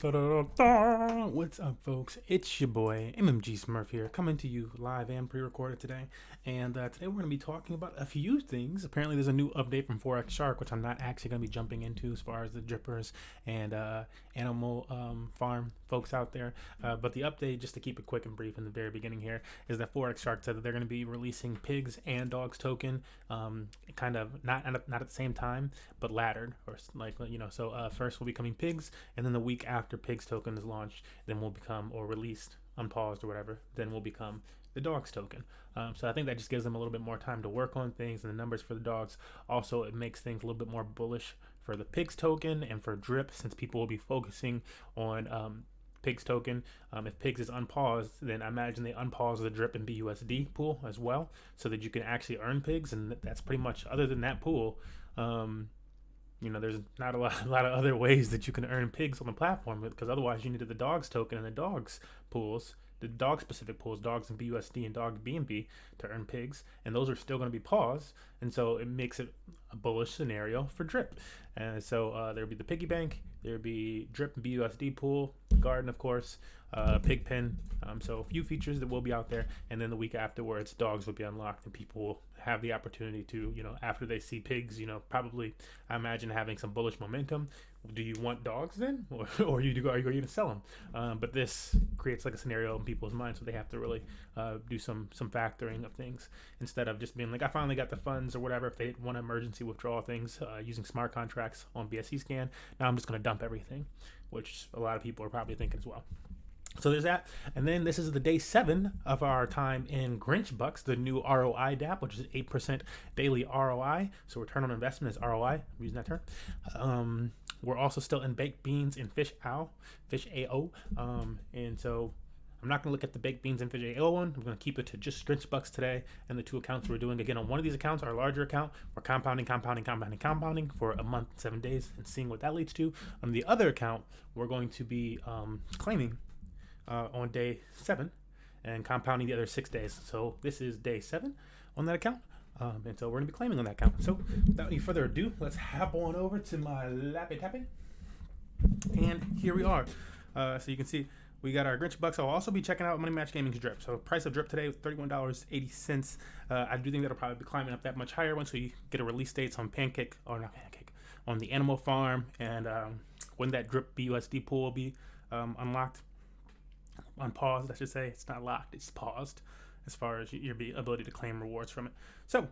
Da-da-da-da. What's up, folks? It's your boy MMG Smurf here, coming to you live and pre-recorded today. And today we're going to be talking about a few things. Apparently, there's a new update from Forex Shark, which I'm not actually going to be jumping into as far as the drippers and animal farm folks out there. But the update, just to keep it quick and brief in the very beginning here, is that Forex Shark said that they're going to be releasing pigs and dogs token, kind of not at the same time, but laddered, or So first will be coming pigs, and then the week after pigs token is launched, then will become, or released, unpaused or whatever, then will become the dogs token. So I think that just gives them a little bit more time to work on things and the numbers for the dogs. Also, it makes things a little bit more bullish for the pigs token and for drip, since people will be focusing on pigs token. If pigs is unpaused, then I imagine they unpause the drip and BUSD pool as well, so that you can actually earn pigs. And that's pretty much, other than that pool, there's not a lot of other ways that you can earn pigs on the platform, because otherwise you needed the dogs token and the dogs pools, the dog specific pools, dogs and BUSD and dog BNB, to earn pigs, and those are still going to be paused, and so it makes it a bullish scenario for drip. And so there'll be the piggy bank, there'll be drip and BUSD pool, garden, of course, pig pen. So a few features that will be out there, and then the week afterwards, dogs will be unlocked, and people will have the opportunity to, after they see pigs, probably, I imagine, having some bullish momentum. Do you want dogs then, or are you going to sell them? But this creates like a scenario in people's minds, so they have to really do some factoring of things, instead of just being like, I finally got the funds or whatever. If they want to emergency withdraw things using smart contracts on BSC scan, now I'm just going to dump everything, which a lot of people are probably thinking as well. So there's that. And then this is the day 7 of our time in Grinch Bucks, the new ROI Dapp, which is 8% daily ROI. So return on investment is ROI. I'm using that term. We're also still in baked beans and fish AO. And so I'm not going to look at the baked beans and fish AO one. I'm going to keep it to just Grinch Bucks today and the 2 accounts we're doing. Again, on one of these accounts, our larger account, we're compounding for a month, 7 days, and seeing what that leads to. On the other account, we're going to be claiming on day 7 and compounding the other 6 days. So this is day 7 on that account. And so we're going to be claiming on that account. So without any further ado, let's hop on over to my Lappy Tappy. And here we are. So you can see we got our Grinch Bucks. I'll also be checking out Money Match Gaming's drip. So price of drip today was $31.80. I do think that'll probably be climbing up that much higher once we get a release dates on on the Animal Farm, and when that drip BUSD pool will be unlocked. Unpaused, I should say. It's not locked, it's paused as far as your ability to claim rewards from it. So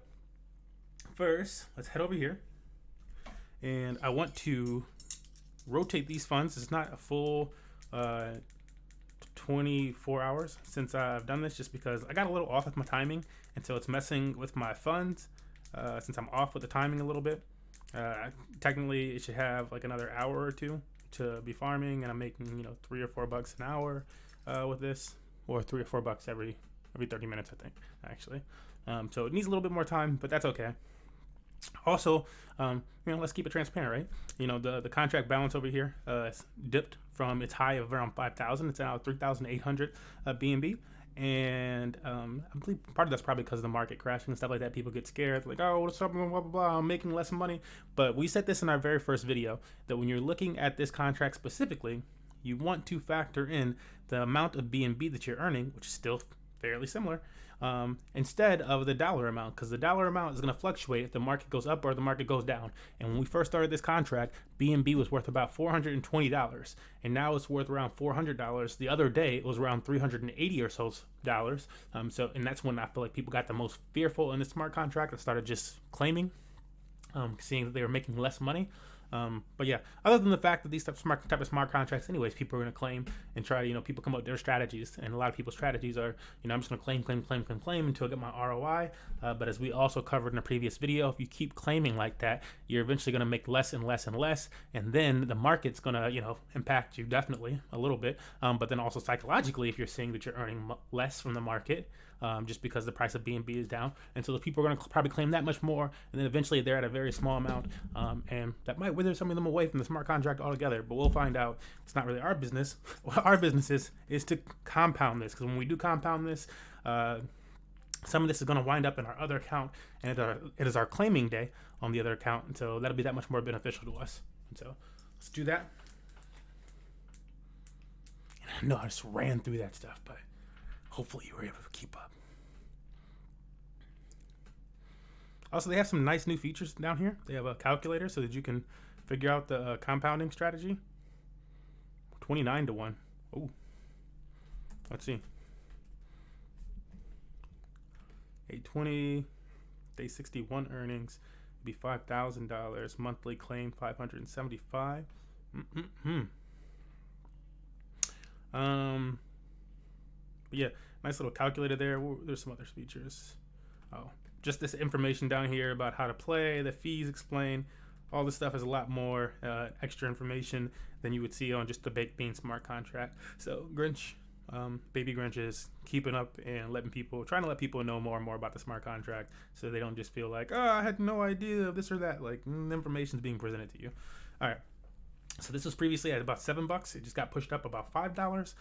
first, let's head over here, and I want to rotate these funds. It's not a full 24 hours since I've done this, just because I got a little off with my timing, and so it's messing with my funds since I'm off with the timing a little bit. Technically it should have like another hour or two to be farming, and I'm making $3 or $4 an hour with this, or $3 or $4 every 30 minutes, I think, actually. So it needs a little bit more time, but that's okay. Also, let's keep it transparent, right? The contract balance over here dipped from its high of around 5,000. It's now 3,800 BNB. And I believe part of that's probably because of the market crashing and stuff like that. People get scared, like, oh, what's up, blah, blah, blah, I'm making less money. But we said this in our very first video, that when you're looking at this contract specifically, you want to factor in the amount of BNB that you're earning, which is still fairly similar, instead of the dollar amount, because the dollar amount is going to fluctuate if the market goes up or the market goes down. And when we first started this contract, BNB was worth about $420, and now it's worth around $400. The other day it was around $380 or so dollars. And that's when I feel like people got the most fearful in the smart contract and started just claiming, seeing that they were making less money. But yeah, other than the fact that these type of smart contracts, anyways, people are going to claim and try to, people come up with their strategies, and a lot of people's strategies are, I'm just going to claim until I get my ROI. But as we also covered in a previous video, if you keep claiming like that, you're eventually going to make less and less and less, and then the market's going to, impact you definitely a little bit. But then also psychologically, if you're seeing that you're earning less from the market, just because the price of BNB is down, and so the people are going to probably claim that much more, and then eventually they're at a very small amount, and that might wither some of them away from the smart contract altogether. But we'll find out. It's not really our business. What our business is to compound this, because when we do compound this, some of this is going to wind up in our other account, and it is our claiming day on the other account, and so that'll be that much more beneficial to us. And so let's do that. No, I just ran through that stuff, but hopefully you were able to keep up. Also, they have some nice new features down here. They have a calculator so that you can figure out the compounding strategy. 29 to 1. Oh, let's see. 820, day 61 earnings would be $5,000. Monthly claim 575. But yeah, nice little calculator there. There's some other features. Oh, just this information down here about how to play, the fees explained. All this stuff is a lot more extra information than you would see on just the Baked Bean smart contract. So Grinch, Baby Grinch is keeping up and trying to let people know more and more about the smart contract, so they don't just feel like, oh, I had no idea of this or that. Like, the information is being presented to you. All right. So this was previously at about $7. It just got pushed up about $5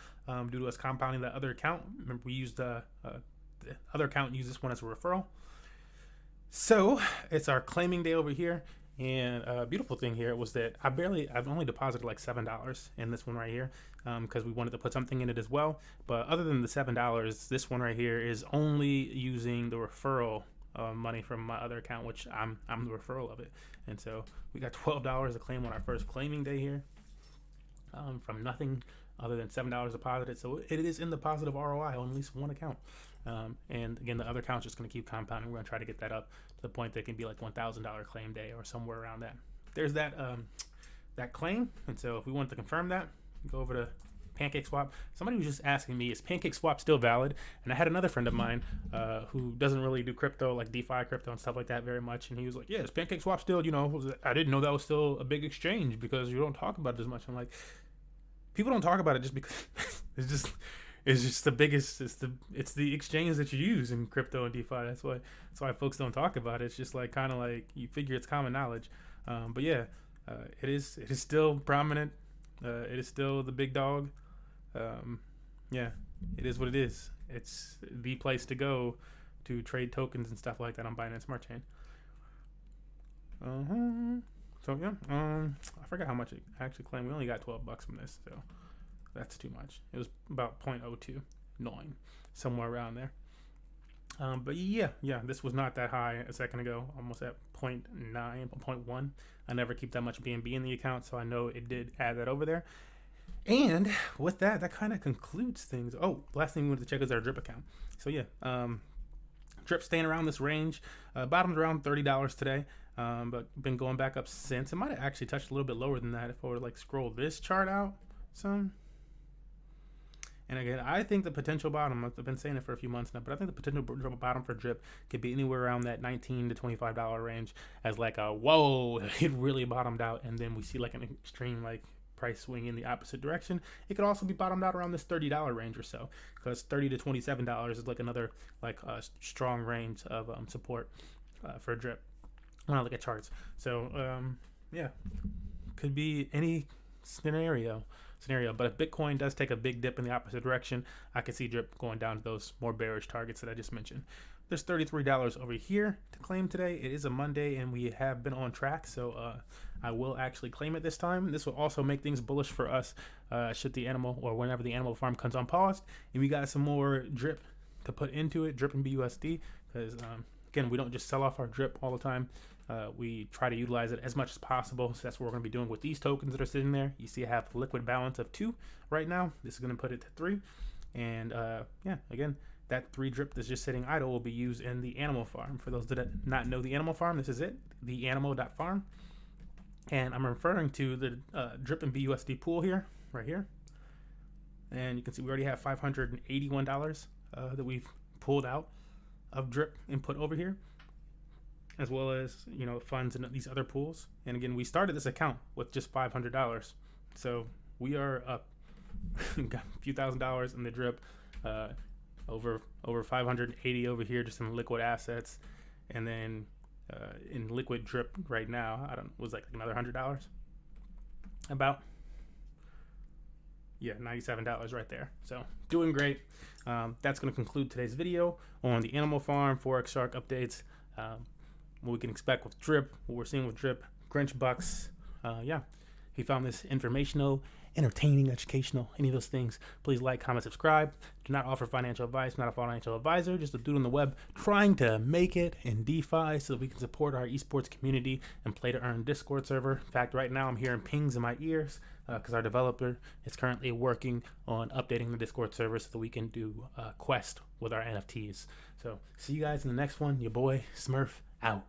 due to us compounding that other account. Remember, we used the other account and used this one as a referral. So it's our claiming day over here. And a beautiful thing here was that I've only deposited like $7 in this one right here because we wanted to put something in it as well. But other than the $7, this one right here is only using the referral money from my other account, which I'm the referral of it. And so we got $12 to claim on our first claiming day here from nothing other than $7 deposited. So it is in the positive ROI on at least one account. And again, the other account's just going to keep compounding. We're going to try to get that up to the point that it can be like $1,000 claim day or somewhere around that. There's that claim. And so if we want to confirm that, go over to PancakeSwap. Somebody was just asking me, is PancakeSwap still valid? And I had another friend of mine who doesn't really do crypto, like DeFi crypto and stuff like that very much. And he was like, yeah, is PancakeSwap still, I didn't know that was still a big exchange because you don't talk about it as much. I'm like, people don't talk about it just because it's just the biggest. It's the exchange that you use in crypto and DeFi. That's why folks don't talk about it. It's just like kind of like you figure it's common knowledge. But yeah, it is still prominent. It is still the big dog. Yeah, it is what it is. It's the place to go to trade tokens and stuff like that on Binance Smart Chain. So yeah, I forgot how much it actually claimed. We only got $12 from this, so that's too much. It was about 0.02, somewhere around there. But yeah, this was not that high a second ago, almost at 0.9, 0.1. I never keep that much BNB in the account, so I know it did add that over there. And with that kind of concludes things. Oh, last thing we wanted to check is our drip account. So yeah, drip staying around this range. Bottomed around $30 today, but been going back up since. It might have actually touched a little bit lower than that if I were to like scroll this chart out some. And again, I think the potential bottom, I've been saying it for a few months now, but I think the potential bottom for drip could be anywhere around that $19 to $25 range as like a, whoa, it really bottomed out. And then we see like an extreme like price swing in the opposite direction. It could also be bottomed out around this $30 range or so, because $30 to $27 is like another like strong range of support for drip when I look at charts. So yeah, could be any scenario. But if Bitcoin does take a big dip in the opposite direction, I could see drip going down to those more bearish targets that I just mentioned. There's $33 over here to claim today. It is a Monday and we have been on track, so I will actually claim it this time. This will also make things bullish for us should the animal or whenever the animal farm comes on pause and we got some more drip to put into it, drip and BUSD, because again, we don't just sell off our drip all the time. We try to utilize it as much as possible. So that's what we're going to be doing with these tokens that are sitting there. You see I have a liquid balance of 2 right now. This is going to put it to 3. And yeah, again, that 3 drip that's just sitting idle will be used in the animal farm. For those that do not know the animal farm, this is it, the animal.farm. And I'm referring to the drip and BUSD pool here, right here. And you can see we already have $581 that we've pulled out of drip and put over here, as well as, funds in these other pools. And again, we started this account with just $500. So we are up got a few $1,000s in the drip, over 580 over here just in liquid assets. And then in liquid drip right now, was like another $100 about. Yeah, $97 right there. So doing great. That's going to conclude today's video on the animal farm, Forex Shark updates, what we can expect with drip, what we're seeing with drip, Grinch Bucks. Yeah, if you found this informational entertaining, educational, any of those things, please like, comment, subscribe. Do not offer financial advice, not a financial advisor, just a dude on the web trying to make it in DeFi so that we can support our esports community and play to earn Discord server. In fact, right now I'm hearing pings in my ears because our developer is currently working on updating the Discord server so that we can do quest with our NFTs. So see you guys in the next one. Your boy Smurf out.